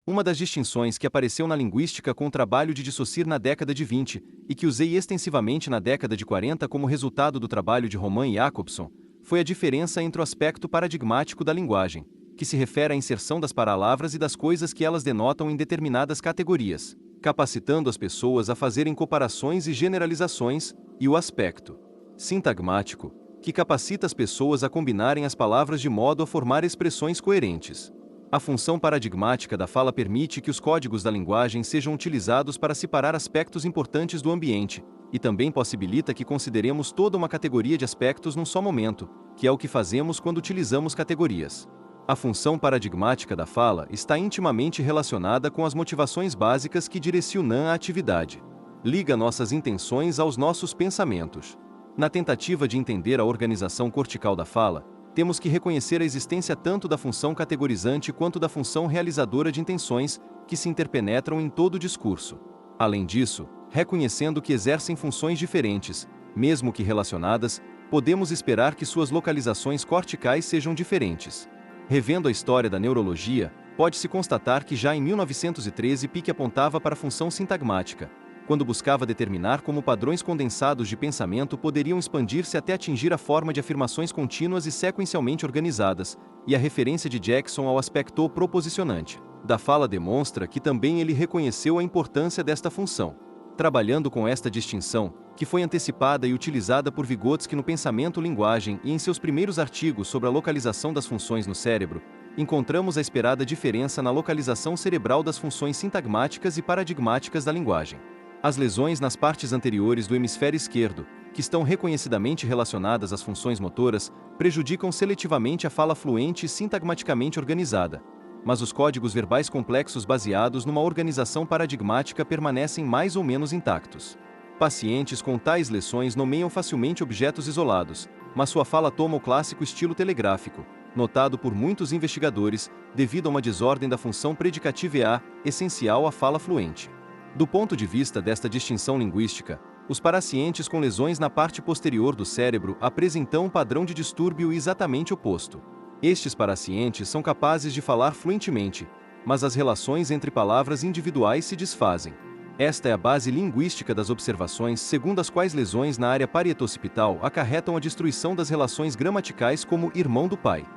Uma das distinções que apareceu na linguística com o trabalho de Saussure na década de 20, e que usei extensivamente na década de 40 como resultado do trabalho de Roman e Jacobson, foi a diferença entre o aspecto paradigmático da linguagem, que se refere à inserção das palavras e das coisas que elas denotam em determinadas categorias, capacitando as pessoas a fazerem comparações e generalizações, e o aspecto sintagmático, que capacita as pessoas a combinarem as palavras de modo a formar expressões coerentes. A função paradigmática da fala permite que os códigos da linguagem sejam utilizados para separar aspectos importantes do ambiente, e também possibilita que consideremos toda uma categoria de aspectos num só momento, que é o que fazemos quando utilizamos categorias. A função paradigmática da fala está intimamente relacionada com as motivações básicas que direcionam a atividade. Liga nossas intenções aos nossos pensamentos. Na tentativa de entender a organização cortical da fala, temos que reconhecer a existência tanto da função categorizante quanto da função realizadora de intenções, que se interpenetram em todo o discurso. Além disso, reconhecendo que exercem funções diferentes, mesmo que relacionadas, podemos esperar que suas localizações corticais sejam diferentes. Revendo a história da neurologia, pode-se constatar que já em 1913 Pique apontava para a função sintagmática, quando buscava determinar como padrões condensados de pensamento poderiam expandir-se até atingir a forma de afirmações contínuas e sequencialmente organizadas, e a referência de Jackson ao aspecto proposicionante da fala demonstra que também ele reconheceu a importância desta função. Trabalhando com esta distinção, que foi antecipada e utilizada por Vygotsky no Pensamento-Linguagem e em seus primeiros artigos sobre a localização das funções no cérebro, encontramos a esperada diferença na localização cerebral das funções sintagmáticas e paradigmáticas da linguagem. As lesões nas partes anteriores do hemisfério esquerdo, que estão reconhecidamente relacionadas às funções motoras, prejudicam seletivamente a fala fluente e sintagmaticamente organizada. Mas os códigos verbais complexos baseados numa organização paradigmática permanecem mais ou menos intactos. Pacientes com tais lesões nomeiam facilmente objetos isolados, mas sua fala toma o clássico estilo telegráfico, notado por muitos investigadores, devido a uma desordem da função predicativa essencial à fala fluente. Do ponto de vista desta distinção linguística, os pacientes com lesões na parte posterior do cérebro apresentam um padrão de distúrbio exatamente oposto. Estes pacientes são capazes de falar fluentemente, mas as relações entre palavras individuais se desfazem. Esta é a base linguística das observações segundo as quais lesões na área parietocipital acarretam a destruição das relações gramaticais como irmão do pai.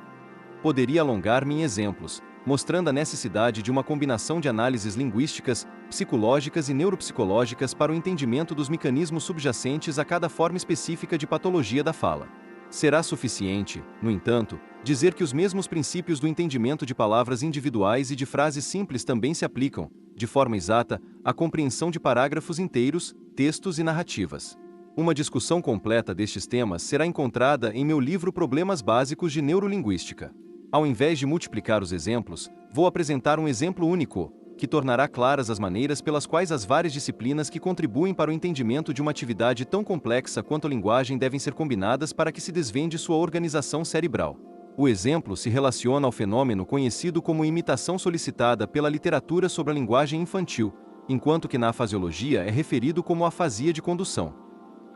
Poderia alongar-me em exemplos, mostrando a necessidade de uma combinação de análises linguísticas, psicológicas e neuropsicológicas para o entendimento dos mecanismos subjacentes a cada forma específica de patologia da fala. Será suficiente, no entanto, dizer que os mesmos princípios do entendimento de palavras individuais e de frases simples também se aplicam, de forma exata, à compreensão de parágrafos inteiros, textos e narrativas. Uma discussão completa destes temas será encontrada em meu livro Problemas Básicos de Neurolinguística. Ao invés de multiplicar os exemplos, vou apresentar um exemplo único, que tornará claras as maneiras pelas quais as várias disciplinas que contribuem para o entendimento de uma atividade tão complexa quanto a linguagem devem ser combinadas para que se desvende sua organização cerebral. O exemplo se relaciona ao fenômeno conhecido como imitação solicitada pela literatura sobre a linguagem infantil, enquanto que na afasiologia é referido como afasia de condução.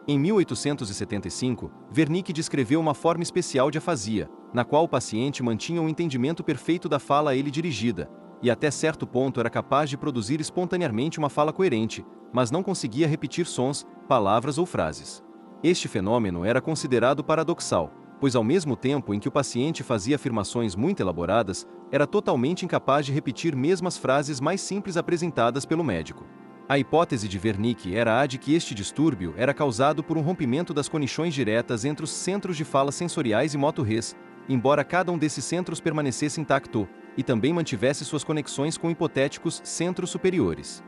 Em 1875, Wernicke descreveu uma forma especial de afasia, na qual o paciente mantinha um entendimento perfeito da fala a ele dirigida, e até certo ponto era capaz de produzir espontaneamente uma fala coerente, mas não conseguia repetir sons, palavras ou frases. Este fenômeno era considerado paradoxal, pois ao mesmo tempo em que o paciente fazia afirmações muito elaboradas, era totalmente incapaz de repetir mesmo as frases mais simples apresentadas pelo médico. A hipótese de Wernicke era a de que este distúrbio era causado por um rompimento das conexões diretas entre os centros de fala sensoriais e moto-res, embora cada um desses centros permanecesse intacto, e também mantivesse suas conexões com hipotéticos centros superiores.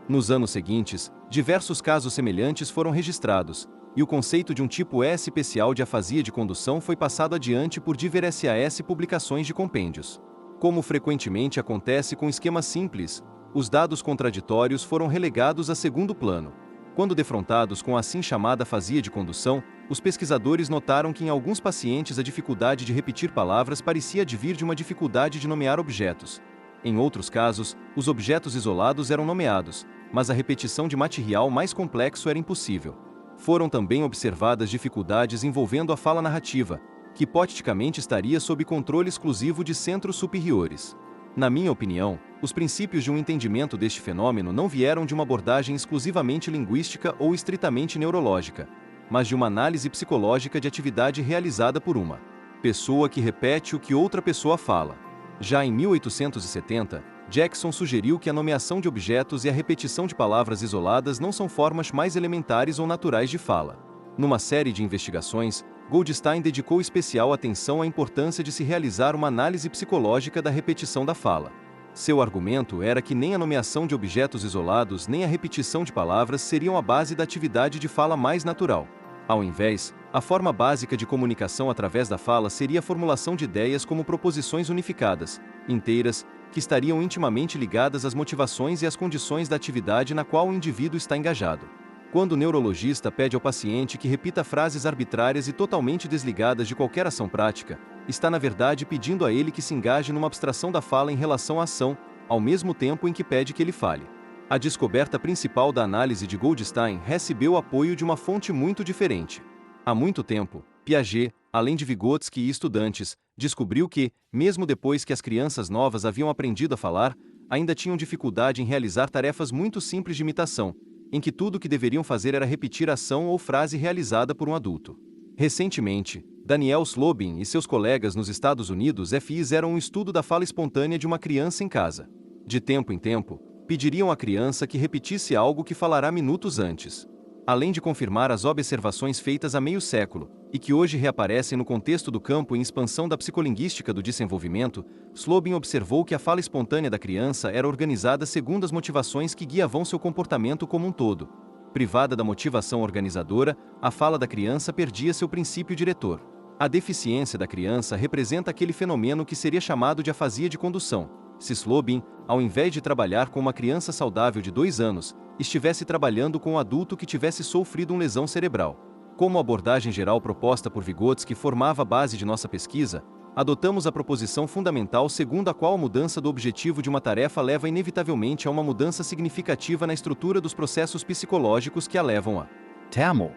Nos anos seguintes, diversos casos semelhantes foram registrados, e o conceito de um tipo S especial de afasia de condução foi passado adiante por diversas publicações de compêndios. Como frequentemente acontece com esquemas simples, os dados contraditórios foram relegados a segundo plano. Quando defrontados com a assim chamada afasia de condução, os pesquisadores notaram que em alguns pacientes a dificuldade de repetir palavras parecia advir de uma dificuldade de nomear objetos. Em outros casos, os objetos isolados eram nomeados, mas a repetição de material mais complexo era impossível. Foram também observadas dificuldades envolvendo a fala narrativa, que hipoteticamente estaria sob controle exclusivo de centros superiores. Na minha opinião, os princípios de um entendimento deste fenômeno não vieram de uma abordagem exclusivamente linguística ou estritamente neurológica, mas de uma análise psicológica de atividade realizada por uma pessoa que repete o que outra pessoa fala. Já em 1870, Jackson sugeriu que a nomeação de objetos e a repetição de palavras isoladas não são formas mais elementares ou naturais de fala. Numa série de investigações, Goldstein dedicou especial atenção à importância de se realizar uma análise psicológica da repetição da fala. Seu argumento era que nem a nomeação de objetos isolados nem a repetição de palavras seriam a base da atividade de fala mais natural. Ao invés, a forma básica de comunicação através da fala seria a formulação de ideias como proposições unificadas, inteiras, que estariam intimamente ligadas às motivações e às condições da atividade na qual o indivíduo está engajado. Quando o neurologista pede ao paciente que repita frases arbitrárias e totalmente desligadas de qualquer ação prática, está na verdade pedindo a ele que se engaje numa abstração da fala em relação à ação, ao mesmo tempo em que pede que ele fale. A descoberta principal da análise de Goldstein recebeu o apoio de uma fonte muito diferente. Há muito tempo, Piaget, além de Vygotsky e estudantes, descobriu que, mesmo depois que as crianças novas haviam aprendido a falar, ainda tinham dificuldade em realizar tarefas muito simples de imitação, em que tudo o que deveriam fazer era repetir a ação ou frase realizada por um adulto. Recentemente, Daniel Slobin e seus colegas nos Estados Unidos fizeram um estudo da fala espontânea de uma criança em casa. De tempo em tempo, pediriam à criança que repetisse algo que falará minutos antes. Além de confirmar as observações feitas há meio século, e que hoje reaparecem no contexto do campo em expansão da psicolinguística do desenvolvimento, Slobin observou que a fala espontânea da criança era organizada segundo as motivações que guiavam seu comportamento como um todo. Privada da motivação organizadora, a fala da criança perdia seu princípio diretor. A deficiência da criança representa aquele fenômeno que seria chamado de afasia de condução. Se Slobin, ao invés de trabalhar com uma criança saudável de 2 anos, estivesse trabalhando com um adulto que tivesse sofrido uma lesão cerebral. Como a abordagem geral proposta por Vygotsky formava a base de nossa pesquisa, adotamos a proposição fundamental segundo a qual a mudança do objetivo de uma tarefa leva inevitavelmente a uma mudança significativa na estrutura dos processos psicológicos que a levam a Tamil.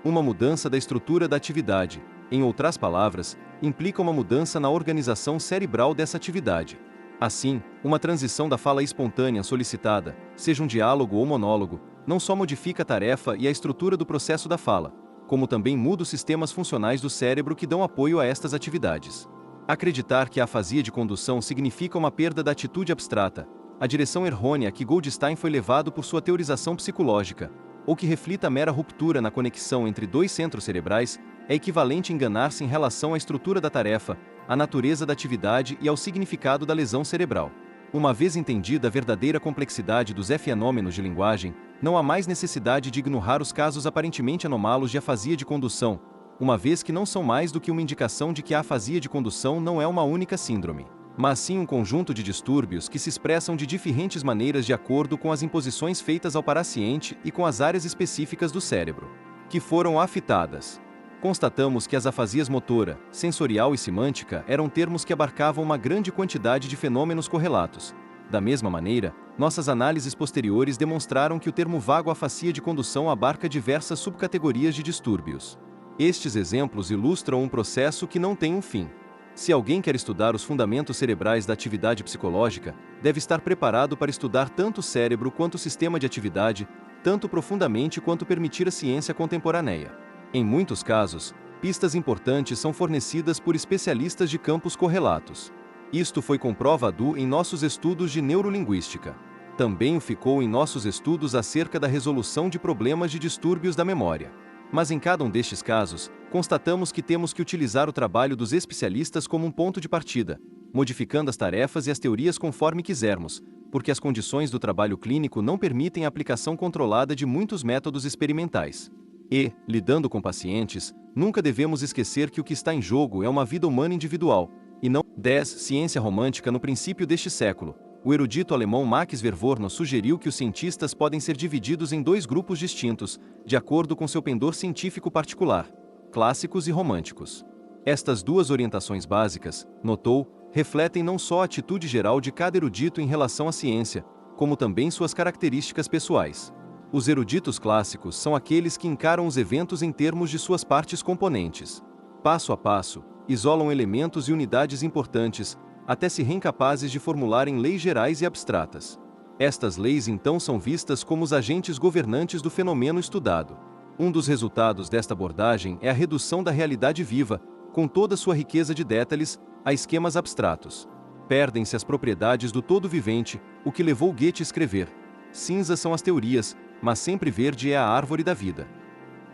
Uma mudança da estrutura da atividade, em outras palavras, implica uma mudança na organização cerebral dessa atividade. Assim, uma transição da fala espontânea solicitada, seja um diálogo ou monólogo, não só modifica a tarefa e a estrutura do processo da fala, como também muda os sistemas funcionais do cérebro que dão apoio a estas atividades. Acreditar que a afasia de condução significa uma perda da atitude abstrata, a direção errônea a que Goldstein foi levado por sua teorização psicológica, ou que reflita a mera ruptura na conexão entre 2 centros cerebrais, é equivalente a enganar-se em relação à estrutura da tarefa, à natureza da atividade e ao significado da lesão cerebral. Uma vez entendida a verdadeira complexidade dos fenômenos de linguagem, não há mais necessidade de ignorar os casos aparentemente anômalos de afasia de condução, uma vez que não são mais do que uma indicação de que a afasia de condução não é uma única síndrome, mas sim um conjunto de distúrbios que se expressam de diferentes maneiras de acordo com as imposições feitas ao paciente e com as áreas específicas do cérebro que foram afetadas. Constatamos que as afasias motora, sensorial e semântica eram termos que abarcavam uma grande quantidade de fenômenos correlatos. Da mesma maneira, nossas análises posteriores demonstraram que o termo vago afasia de condução abarca diversas subcategorias de distúrbios. Estes exemplos ilustram um processo que não tem um fim. Se alguém quer estudar os fundamentos cerebrais da atividade psicológica, deve estar preparado para estudar tanto o cérebro quanto o sistema de atividade, tanto profundamente quanto permitir a ciência contemporânea. Em muitos casos, pistas importantes são fornecidas por especialistas de campos correlatos. Isto foi comprovado em nossos estudos de neurolinguística. Também o ficou em nossos estudos acerca da resolução de problemas de distúrbios da memória. Mas em cada um destes casos, constatamos que temos que utilizar o trabalho dos especialistas como um ponto de partida, modificando as tarefas e as teorias conforme quisermos, porque as condições do trabalho clínico não permitem a aplicação controlada de muitos métodos experimentais. E, lidando com pacientes, nunca devemos esquecer que o que está em jogo é uma vida humana individual, e não 10. Ciência romântica. No princípio deste século, o erudito alemão Max Verworno sugeriu que os cientistas podem ser divididos em 2 grupos distintos, de acordo com seu pendor científico particular: clássicos e românticos. Estas 2 orientações básicas, notou, refletem não só a atitude geral de cada erudito em relação à ciência, como também suas características pessoais. Os eruditos clássicos são aqueles que encaram os eventos em termos de suas partes componentes. Passo a passo, isolam elementos e unidades importantes, até se riem capazes de formularem leis gerais e abstratas. Estas leis então são vistas como os agentes governantes do fenômeno estudado. Um dos resultados desta abordagem é a redução da realidade viva, com toda sua riqueza de detalhes, a esquemas abstratos. Perdem-se as propriedades do todo vivente, o que levou Goethe a escrever: cinzas são as teorias, mas sempre verde é a árvore da vida.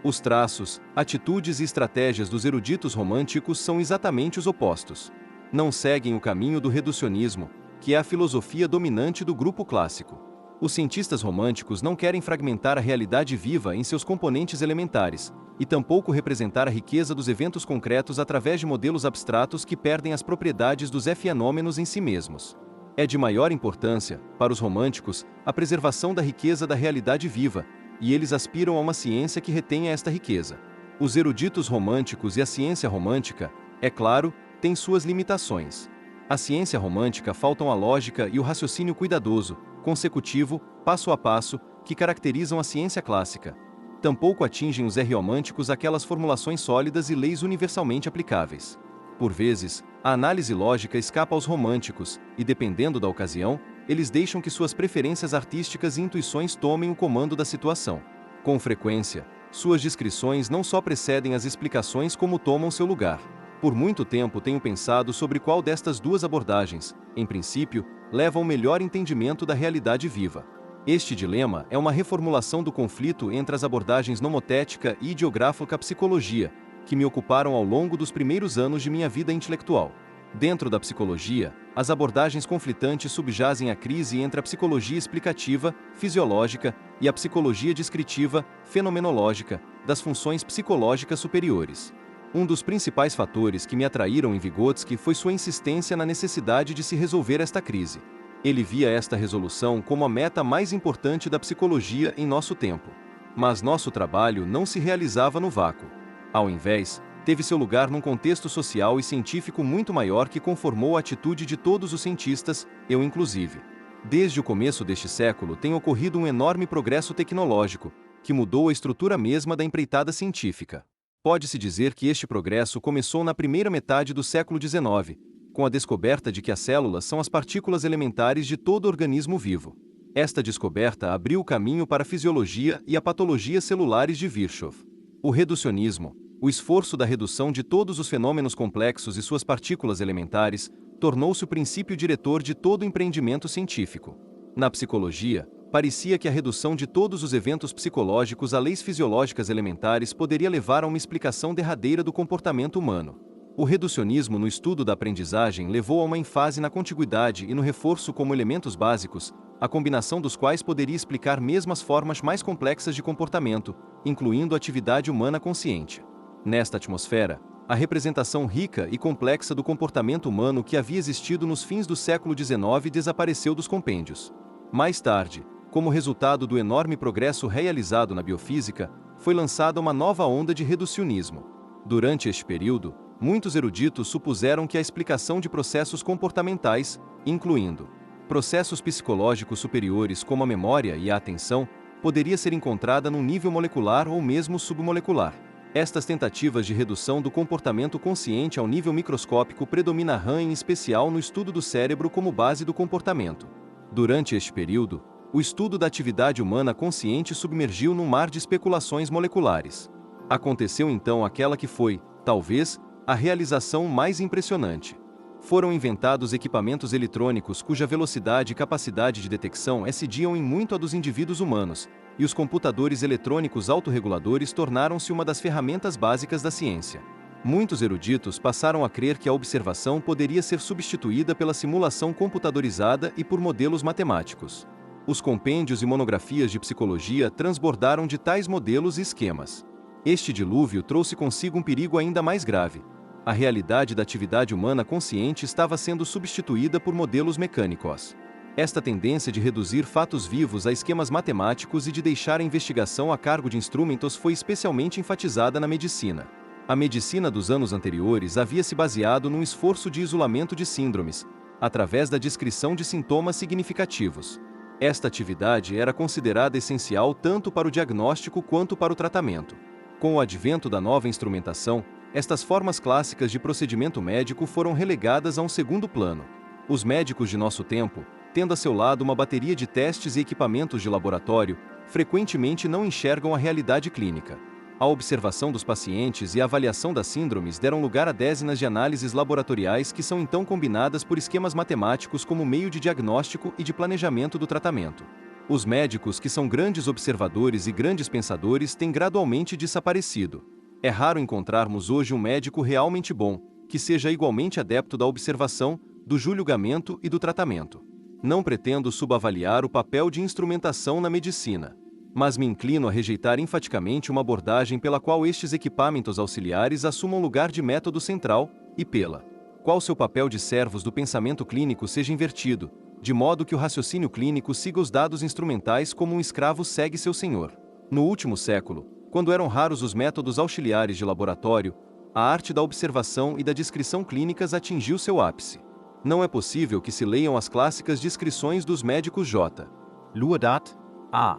Os traços, atitudes e estratégias dos eruditos românticos são exatamente os opostos. Não seguem o caminho do reducionismo, que é a filosofia dominante do grupo clássico. Os cientistas românticos não querem fragmentar a realidade viva em seus componentes elementares, e tampouco representar a riqueza dos eventos concretos através de modelos abstratos que perdem as propriedades dos fenômenos em si mesmos. É de maior importância, para os românticos, a preservação da riqueza da realidade viva, e eles aspiram a uma ciência que retenha esta riqueza. Os eruditos românticos e a ciência romântica, é claro, têm suas limitações. À ciência romântica faltam a lógica e o raciocínio cuidadoso, consecutivo, passo a passo, que caracterizam a ciência clássica. Tampouco atingem os românticos aquelas formulações sólidas e leis universalmente aplicáveis. Por vezes, a análise lógica escapa aos românticos, e dependendo da ocasião, eles deixam que suas preferências artísticas e intuições tomem o comando da situação. Com frequência, suas descrições não só precedem as explicações como tomam seu lugar. Por muito tempo tenho pensado sobre qual destas duas abordagens, em princípio, leva ao melhor entendimento da realidade viva. Este dilema é uma reformulação do conflito entre as abordagens nomotética e ideográfica psicologia, que me ocuparam ao longo dos primeiros anos de minha vida intelectual. Dentro da psicologia, as abordagens conflitantes subjazem a crise entre a psicologia explicativa, fisiológica, e a psicologia descritiva, fenomenológica, das funções psicológicas superiores. Um dos principais fatores que me atraíram em Vygotsky foi sua insistência na necessidade de se resolver esta crise. Ele via esta resolução como a meta mais importante da psicologia em nosso tempo. Mas nosso trabalho não se realizava no vácuo. Ao invés, teve seu lugar num contexto social e científico muito maior que conformou a atitude de todos os cientistas, eu inclusive. Desde o começo deste século tem ocorrido um enorme progresso tecnológico, que mudou a estrutura mesma da empreitada científica. Pode-se dizer que este progresso começou na primeira metade do século XIX, com a descoberta de que as células são as partículas elementares de todo organismo vivo. Esta descoberta abriu o caminho para a fisiologia e a patologia celulares de Virchow. O reducionismo, o esforço da redução de todos os fenômenos complexos e suas partículas elementares, tornou-se o princípio diretor de todo empreendimento científico. Na psicologia, parecia que a redução de todos os eventos psicológicos a leis fisiológicas elementares poderia levar a uma explicação derradeira do comportamento humano. O reducionismo no estudo da aprendizagem levou a uma ênfase na contiguidade e no reforço como elementos básicos, a combinação dos quais poderia explicar mesmo as formas mais complexas de comportamento, incluindo a atividade humana consciente. Nesta atmosfera, a representação rica e complexa do comportamento humano que havia existido nos fins do século XIX desapareceu dos compêndios. Mais tarde, como resultado do enorme progresso realizado na biofísica, foi lançada uma nova onda de reducionismo. Durante este período, muitos eruditos supuseram que a explicação de processos comportamentais, incluindo processos psicológicos superiores como a memória e a atenção, poderia ser encontrada num nível molecular ou mesmo submolecular. Estas tentativas de redução do comportamento consciente ao nível microscópico predomina Hahn em especial no estudo do cérebro como base do comportamento. Durante este período, o estudo da atividade humana consciente submergiu num mar de especulações moleculares. Aconteceu então aquela que foi, talvez, a realização mais impressionante. Foram inventados equipamentos eletrônicos cuja velocidade e capacidade de detecção excediam em muito a dos indivíduos humanos, e os computadores eletrônicos autorreguladores tornaram-se uma das ferramentas básicas da ciência. Muitos eruditos passaram a crer que a observação poderia ser substituída pela simulação computadorizada e por modelos matemáticos. Os compêndios e monografias de psicologia transbordaram de tais modelos e esquemas. Este dilúvio trouxe consigo um perigo ainda mais grave. A realidade da atividade humana consciente estava sendo substituída por modelos mecânicos. Esta tendência de reduzir fatos vivos a esquemas matemáticos e de deixar a investigação a cargo de instrumentos foi especialmente enfatizada na medicina. A medicina dos anos anteriores havia se baseado num esforço de isolamento de síndromes, através da descrição de sintomas significativos. Esta atividade era considerada essencial tanto para o diagnóstico quanto para o tratamento. Com o advento da nova instrumentação, estas formas clássicas de procedimento médico foram relegadas a um segundo plano. Os médicos de nosso tempo, tendo a seu lado uma bateria de testes e equipamentos de laboratório, frequentemente não enxergam a realidade clínica. A observação dos pacientes e a avaliação das síndromes deram lugar a dezenas de análises laboratoriais que são então combinadas por esquemas matemáticos como meio de diagnóstico e de planejamento do tratamento. Os médicos, que são grandes observadores e grandes pensadores, têm gradualmente desaparecido. É raro encontrarmos hoje um médico realmente bom, que seja igualmente adepto da observação, do julgamento e do tratamento. Não pretendo subavaliar o papel de instrumentação na medicina, mas me inclino a rejeitar enfaticamente uma abordagem pela qual estes equipamentos auxiliares assumam lugar de método central e pela qual seu papel de servos do pensamento clínico seja invertido, de modo que o raciocínio clínico siga os dados instrumentais como um escravo segue seu senhor. No último século, quando eram raros os métodos auxiliares de laboratório, a arte da observação e da descrição clínicas atingiu seu ápice. Não é possível que se leiam as clássicas descrições dos médicos J. Lourdat, A.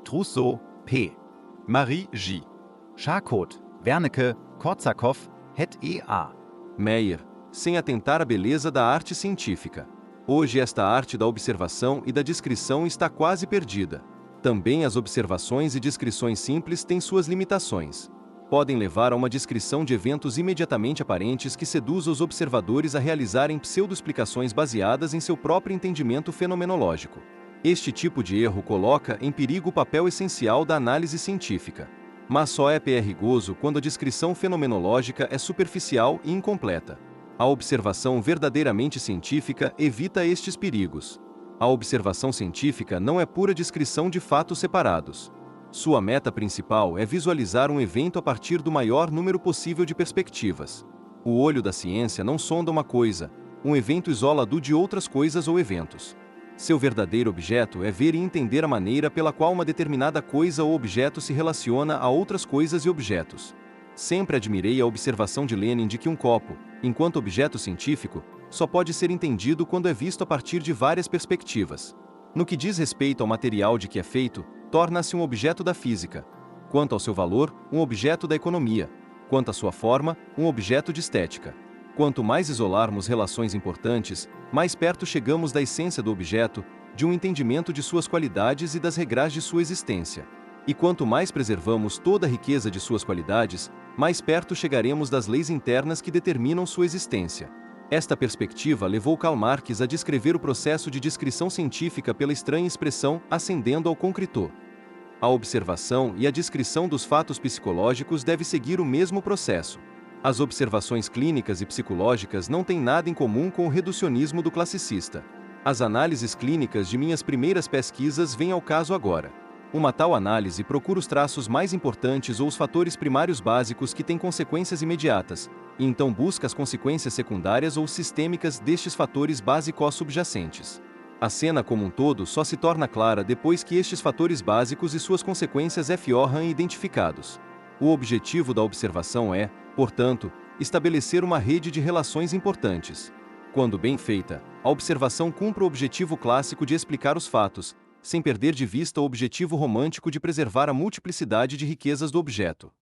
Trousseau, P. Marie J. Charcot, Wernicke, Korsakoff, het E.A. Meyer, sem atentar à beleza da arte científica. Hoje esta arte da observação e da descrição está quase perdida. Também as observações e descrições simples têm suas limitações. Podem levar a uma descrição de eventos imediatamente aparentes que seduza os observadores a realizarem pseudo-explicações baseadas em seu próprio entendimento fenomenológico. Este tipo de erro coloca em perigo o papel essencial da análise científica. Mas só é perigoso quando a descrição fenomenológica é superficial e incompleta. A observação verdadeiramente científica evita estes perigos. A observação científica não é pura descrição de fatos separados. Sua meta principal é visualizar um evento a partir do maior número possível de perspectivas. O olho da ciência não sonda uma coisa, um evento isola-do de outras coisas ou eventos. Seu verdadeiro objeto é ver e entender a maneira pela qual uma determinada coisa ou objeto se relaciona a outras coisas e objetos. Sempre admirei a observação de Lenin de que um copo, enquanto objeto científico, só pode ser entendido quando é visto a partir de várias perspectivas. No que diz respeito ao material de que é feito, torna-se um objeto da física. Quanto ao seu valor, um objeto da economia. Quanto à sua forma, um objeto de estética. Quanto mais isolarmos relações importantes, mais perto chegamos da essência do objeto, de um entendimento de suas qualidades e das regras de sua existência. E quanto mais preservamos toda a riqueza de suas qualidades, mais perto chegaremos das leis internas que determinam sua existência. Esta perspectiva levou Karl Marx a descrever o processo de descrição científica pela estranha expressão ascendendo ao concreto. A observação e a descrição dos fatos psicológicos deve seguir o mesmo processo. As observações clínicas e psicológicas não têm nada em comum com o reducionismo do classicista. As análises clínicas de minhas primeiras pesquisas vêm ao caso agora. Uma tal análise procura os traços mais importantes ou os fatores primários básicos que têm consequências imediatas, e então busca as consequências secundárias ou sistêmicas destes fatores básicos subjacentes. A cena como um todo só se torna clara depois que estes fatores básicos e suas consequências foram identificados. O objetivo da observação é, portanto, estabelecer uma rede de relações importantes. Quando bem feita, a observação cumpre o objetivo clássico de explicar os fatos, sem perder de vista o objetivo romântico de preservar a multiplicidade de riquezas do objeto.